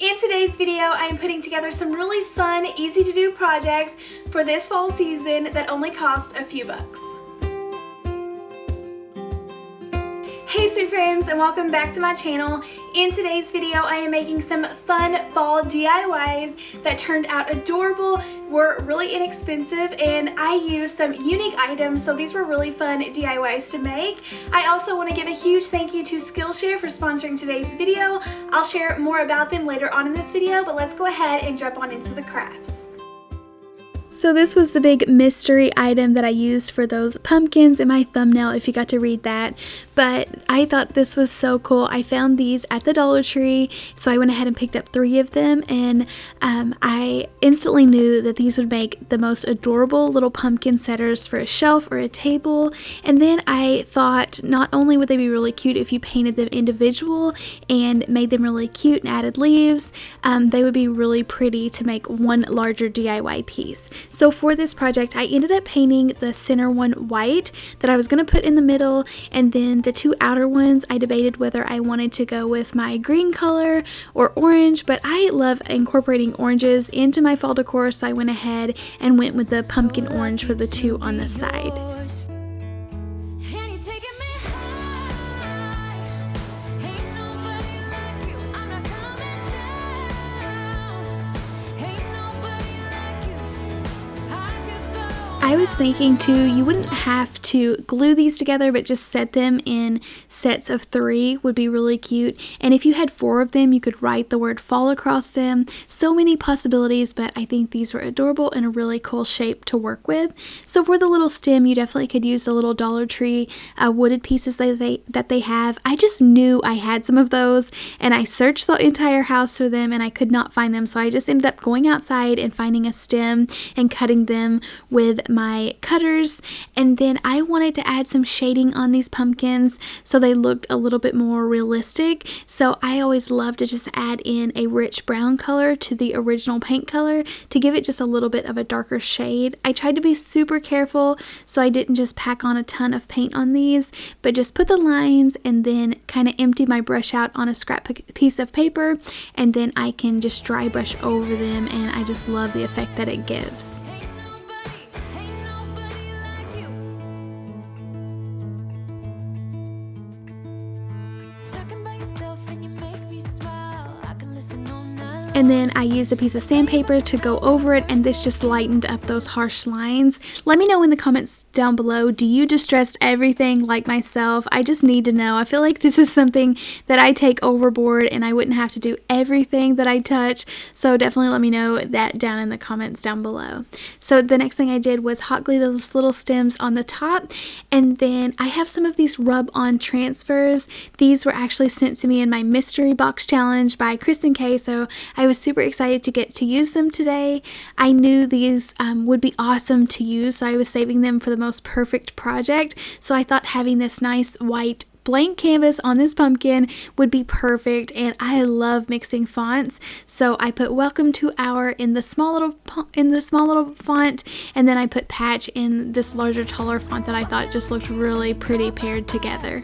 In today's video, I am putting together some really fun, easy to do projects for this fall season that only cost a few bucks. Hey sweet friends, and welcome back to my channel. In today's video, I am making some fun fall DIYs that turned out adorable, were really inexpensive, and I used some unique items, so these were really fun DIYs to make. I also want to give a huge thank you to Skillshare for sponsoring today's video. I'll share more about them later on in this video, but let's go ahead and jump on into the crafts. So this was the big mystery item that I used for those pumpkins in my thumbnail, if you got to read that. But I thought this was so cool. I found these at the Dollar Tree, so I went ahead and picked up 3 of them, and I instantly knew that these would make the most adorable little pumpkin setters for a shelf or a table. And then I thought not only would they be really cute if you painted them individual and made them really cute and added leaves, they would be really pretty to make one larger DIY piece. So for this project, I ended up painting the center one white that I was going to put in the middle, and then the 2 outer ones I debated whether I wanted to go with my green color or orange, but I love incorporating oranges into my fall decor, so I went ahead and went with the pumpkin orange for the 2 on the side. I was thinking too, you wouldn't have to glue these together, but just set them in sets of 3 would be really cute. And if you had 4 of them, you could write the word fall across them. So many possibilities, but I think these were adorable and a really cool shape to work with. So for the little stem, you definitely could use the little Dollar Tree wooded pieces that they have. I just knew I had some of those, and I searched the entire house for them and I could not find them. So I just ended up going outside and finding a stem and cutting them with my cutters. And then I wanted to add some shading on these pumpkins so they looked a little bit more realistic. So I always love to just add in a rich brown color to the original paint color to give it just a little bit of a darker shade. I tried to be super careful, so I didn't just pack on a ton of paint on these, but just put the lines and then kind of empty my brush out on a scrap piece of paper, and then I can just dry brush over them, and I just love the effect that it gives. And then I used a piece of sandpaper to go over it, and this just lightened up those harsh lines. Let me know in the comments down below, do you distress everything like myself? I just need to know. I feel like this is something that I take overboard and I wouldn't have to do everything that I touch. So definitely let me know that down in the comments down below. So the next thing I did was hot glue those little stems on the top, and then I have some of these rub-on transfers. These were actually sent to me in my mystery box challenge by Kristen K, so I was super excited to get to use them today. I knew these would be awesome to use, so I was saving them for the most perfect project. So I thought having this nice white blank canvas on this pumpkin would be perfect, and I love mixing fonts. So I put Welcome to Our in the small little font, and then I put Patch in this larger, taller font that I thought just looked really pretty paired together.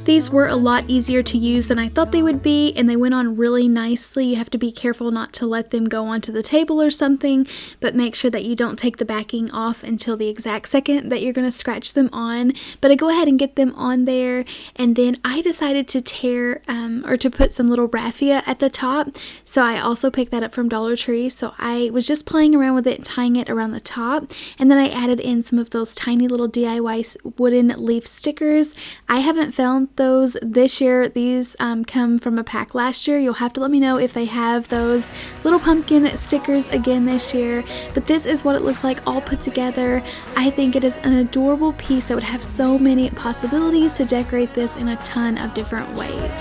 These were a lot easier to use than I thought they would be, and they went on really nicely. You have to be careful not to let them go onto the table or something, but make sure that you don't take the backing off until the exact second that you're going to scratch them on. But I go ahead and get them on there, and then I decided to tear or to put some little raffia at the top. So I also picked that up from Dollar Tree. So I was just playing around with it and tying it around the top, and then I added in some of those tiny little DIY wooden leaf stickers. I haven't found those this year. These come from a pack last year. You'll have to let me know if they have those little pumpkin stickers again this year, but this is what it looks like all put together. I think it is an adorable piece that would have so many possibilities to decorate this in a ton of different ways.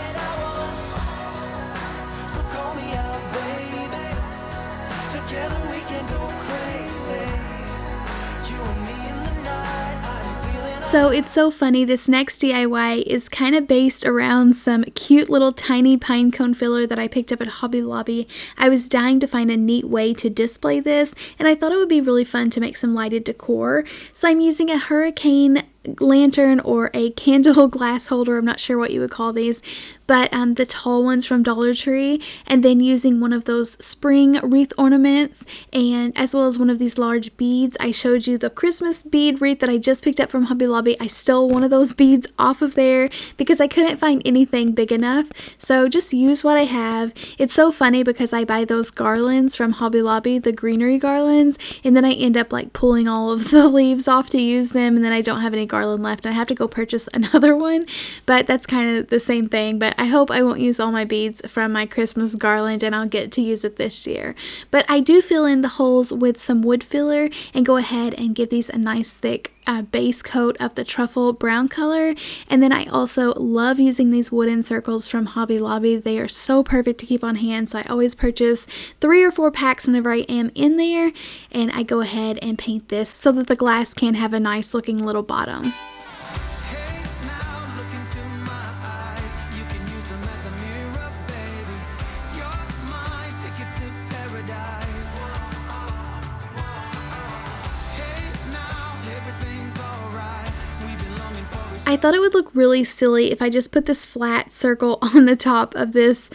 So it's so funny, this next DIY is kind of based around some cute little tiny pine cone filler that I picked up at Hobby Lobby. I was dying to find a neat way to display this, and I thought it would be really fun to make some lighted decor. So I'm using a hurricane lantern or a candle glass holder. I'm not sure what you would call these, but the tall ones from Dollar Tree, and then using one of those spring wreath ornaments, and as well as one of these large beads. I showed you the Christmas bead wreath that I just picked up from Hobby Lobby. I stole one of those beads off of there because I couldn't find anything big enough, so just use what I have. It's so funny because I buy those garlands from Hobby Lobby, the greenery garlands, and then I end up like pulling all of the leaves off to use them, and then I don't have any garland left and I have to go purchase another one. But that's kind of the same thing, but I hope I won't use all my beads from my Christmas garland and I'll get to use it this year. But I do fill in the holes with some wood filler and go ahead and give these a nice thick base coat of the truffle brown color. And then I also love using these wooden circles from Hobby Lobby. They are so perfect to keep on hand, so I always purchase 3 or 4 packs whenever I am in there, and I go ahead and paint this so that the glass can have a nice looking little bottom. I thought it would look really silly if I just put this flat circle on the top of this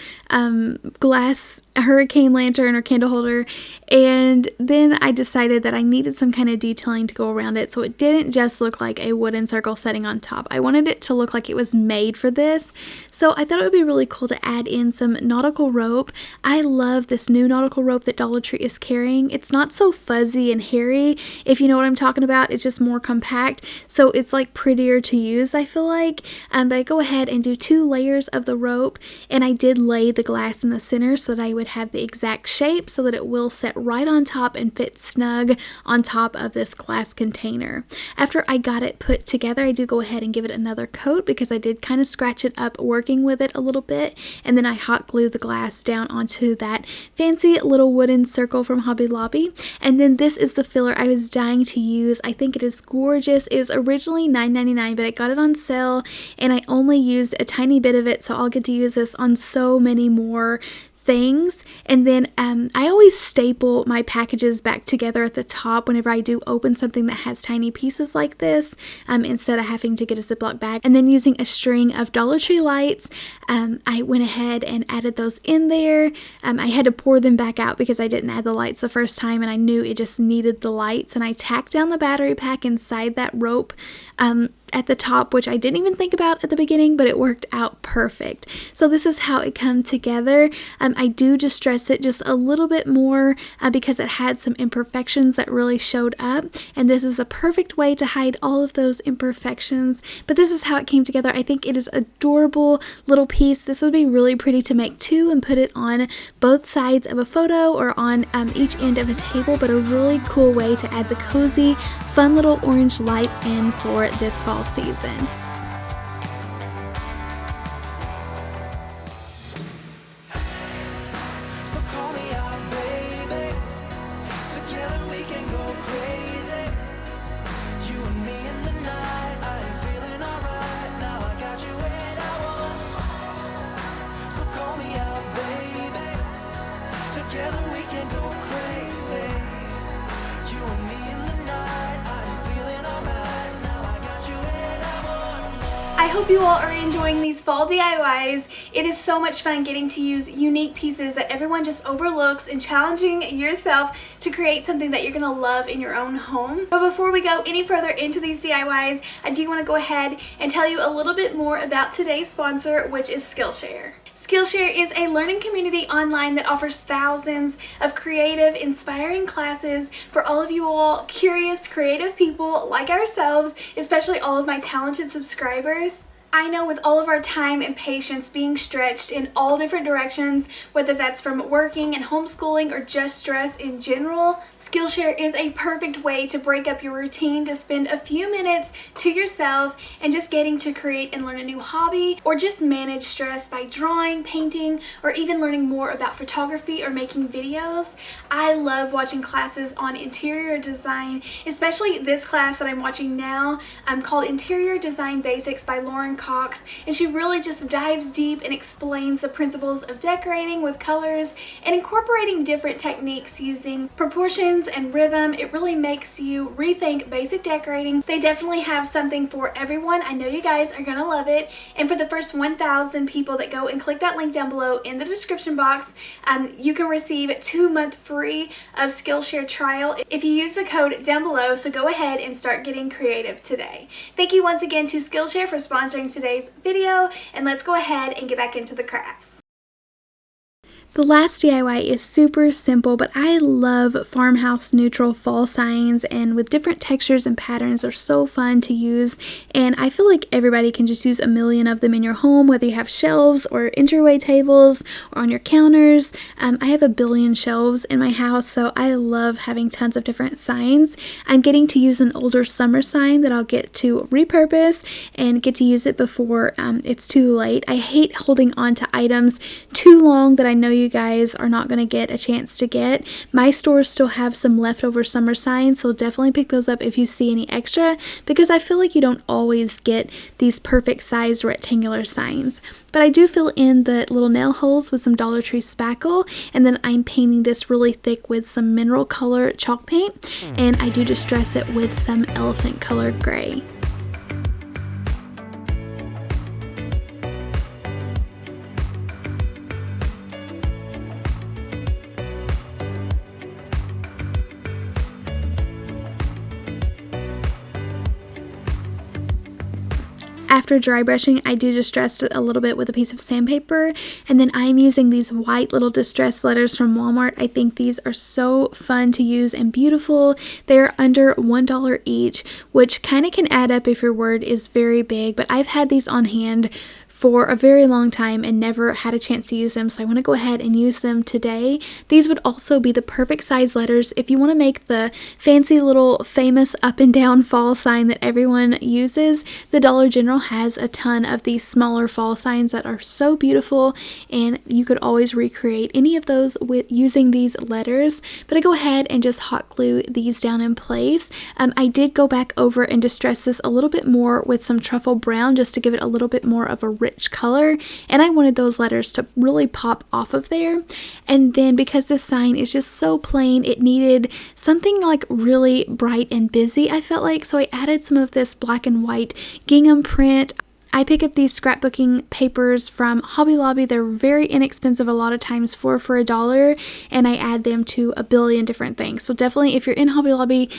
glass hurricane lantern or candle holder, and then I decided that I needed some kind of detailing to go around it so it didn't just look like a wooden circle setting on top. I wanted it to look like it was made for this, so I thought it would be really cool to add in some nautical rope. I love this new nautical rope that Dollar Tree is carrying. It's not so fuzzy and hairy, if you know what I'm talking about. It's just more compact, so it's like prettier to use, I feel like. But I go ahead and do 2 layers of the rope, and I did lay the glass in the center so that I would have the exact shape so that it will set right on top and fit snug on top of this glass container. After I got it put together, I do go ahead and give it another coat because I did kind of scratch it up working with it a little bit, and then I hot glue the glass down onto that fancy little wooden circle from Hobby Lobby. And then this is the filler I was dying to use. I think it is gorgeous. It was originally $9.99, but I got it on sale and I only used a tiny bit of it, so I'll get to use this on so many more things. And then I always staple my packages back together at the top whenever I do open something that has tiny pieces like this, instead of having to get a Ziploc bag. And then using a string of Dollar Tree lights, I went ahead and added those in there. I had to pour them back out because I didn't add the lights the first time and I knew it just needed the lights, and I tacked down the battery pack inside that rope at the top, which I didn't even think about at the beginning, but it worked out perfect. So this is how it come together. I do distress it just a little bit more because it had some imperfections that really showed up, and this is a perfect way to hide all of those imperfections. But this is how it came together. I think it is adorable little piece. This would be really pretty to make too and put it on both sides of a photo or on each end of a table, but a really cool way to add the cozy, fun little orange lights in for this fall season. I hope you all are enjoying these fall DIYs. It is so much fun getting to use unique pieces that everyone just overlooks and challenging yourself to create something that you're going to love in your own home. But before we go any further into these DIYs, I do want to go ahead and tell you a little bit more about today's sponsor, which is Skillshare. Skillshare is a learning community online that offers thousands of creative, inspiring classes for all of you all curious, creative people like ourselves, especially all of my talented subscribers. I know with all of our time and patience being stretched in all different directions, whether that's from working and homeschooling or just stress in general, Skillshare is a perfect way to break up your routine, to spend a few minutes to yourself and just getting to create and learn a new hobby, or just manage stress by drawing, painting, or even learning more about photography or making videos. I love watching classes on interior design, especially this class that I'm watching now called Interior Design Basics by Lauren Lauren Cox, and she really just dives deep and explains the principles of decorating with colors and incorporating different techniques using proportions and rhythm. It really makes you rethink basic decorating. They definitely have something for everyone. I know you guys are gonna love it. And for the first 1,000 people that go and click that link down below in the description box, you can receive 2 months free of Skillshare trial if you use the code down below. So go ahead and start getting creative today. Thank you once again to Skillshare for sponsoring today's video, and let's go ahead and get back into the crafts. The last DIY is super simple, but I love farmhouse neutral fall signs, and with different textures and patterns, they're so fun to use, and I feel like everybody can just use a million of them in your home, whether you have shelves or entryway tables or on your counters. I have a billion shelves in my house, so I love having tons of different signs. I'm getting to use an older summer sign that I'll get to repurpose and get to use it before it's too late. I hate holding on to items too long that I know you guys are not going to get a chance to get. My stores still have some leftover summer signs, so definitely pick those up if you see any extra, because I feel like you don't always get these perfect sized rectangular signs. But I do fill in the little nail holes with some Dollar Tree spackle, and then I'm painting this really thick with some mineral color chalk paint, and I do distress it with some elephant colored gray. After dry brushing, I do distress it a little bit with a piece of sandpaper, and then I'm using these white little distress letters from Walmart. I think these are so fun to use and beautiful. They're under $1 each, which kind of can add up if your word is very big, but I've had these on hand for a very long time and never had a chance to use them, so I want to go ahead and use them today. These would also be the perfect size letters if you want to make the fancy little famous up and down fall sign that everyone uses. The Dollar General has a ton of these smaller fall signs that are so beautiful, and you could always recreate any of those with using these letters. But I go ahead and just hot glue these down in place. I did go back over and distress this a little bit more with some truffle brown just to give it a little bit more of a rich color, and I wanted those letters to really pop off of there. And then because this sign is just so plain, it needed something like really bright and busy, I felt like, so I added some of this black and white gingham print. I pick up these scrapbooking papers from Hobby Lobby. They're very inexpensive a lot of times, for $1, and I add them to a billion different things. So definitely, if you're in Hobby Lobby,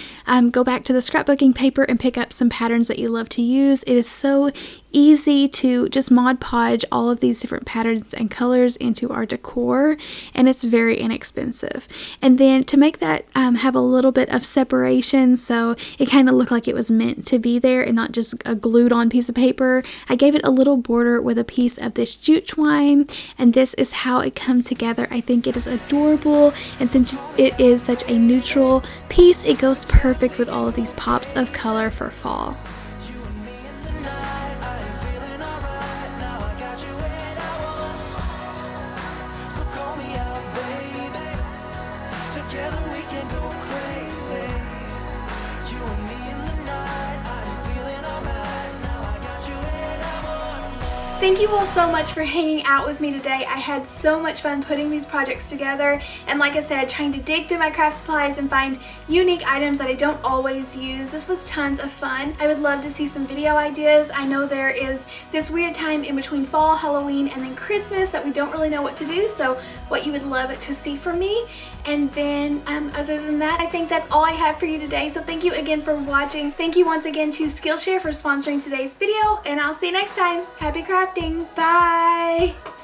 go back to the scrapbooking paper and pick up some patterns that you love to use. It is so easy to just Mod Podge all of these different patterns and colors into our decor, and it's very inexpensive. And then to make that have a little bit of separation, so it kind of looked like it was meant to be there and not just a glued on piece of paper, I gave it a little border with a piece of this jute twine, and this is how it comes together. I think it is adorable, and since it is such a neutral piece, it goes perfect with all of these pops of color for fall. Thank you all so much for hanging out with me today. I had so much fun putting these projects together, and like I said, trying to dig through my craft supplies and find unique items that I don't always use. This was tons of fun. I would love to see some video ideas. I know there is this weird time in between fall, Halloween, and then Christmas that we don't really know what to do, so what you would love to see from me. And then other than that, I think that's all I have for you today. So thank you again for watching. Thank you once again to Skillshare for sponsoring today's video, and I'll see you next time. Happy crafting. Bye.